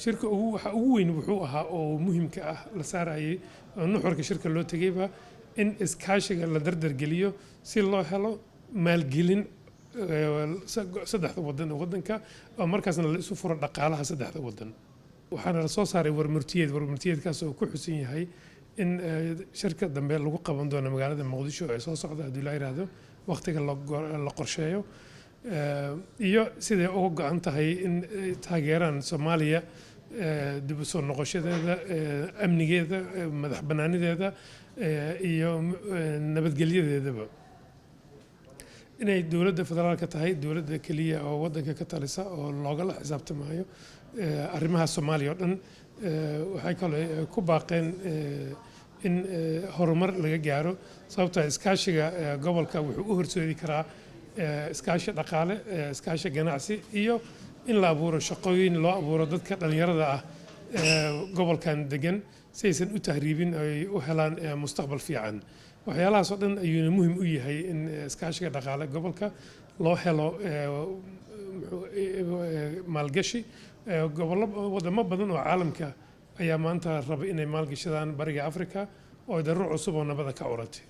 shirka waxa ugu weyn wuxuu ahaa oo muhiimka ah la saarayay nuxurka shirka loo tagayba in iskaashiga la dardargeliyo si loo helo maalgelin saddexda wadan ee wadanka oo markaasna la isu furo dhaqaalaha saddexda wadan waxaana la soo saaray warmartiyeedkaas oo ku xusan yahay in shirka dambe lagu qaban doono magaalada Muqdisho ee soo socda haddii la yiraahdo waqtiga la qorsheeyo iyo sidee uga go'an tahay in taageeraan Soomaaliya dib u soo noqoshadeeda amnigeeda madax bannaanideeda iyo nabadgelyadeedaba inay dawladda federaalka tahay dawladda kaliya oo wadanka ka talisa oo loogala xisaabtamayo arrimaha Soomaaliya oo dhan waxay kale ku baaqeen in horumar laga gaaro sababtoo iskaashiga gobolka wuxuu u horseedi karaa iskaashi dhaqaale iskaashi ganacsi iyo in la abuuro shaqooyin loo abuuro dadka dhalinyarada ah gobolkan degan si aysan u tahriibin ay u helaan mustaqbal fiican waxyaalahaas oo dhan ayuu muhiim u yahay in iskaashiga dhaqaale gobolka loo helo maalgashi wadamo badan oo caalamka ayaa maanta raba inay maalgashadaan bariga Afrika oo daruur cusub oo nabada ka uratay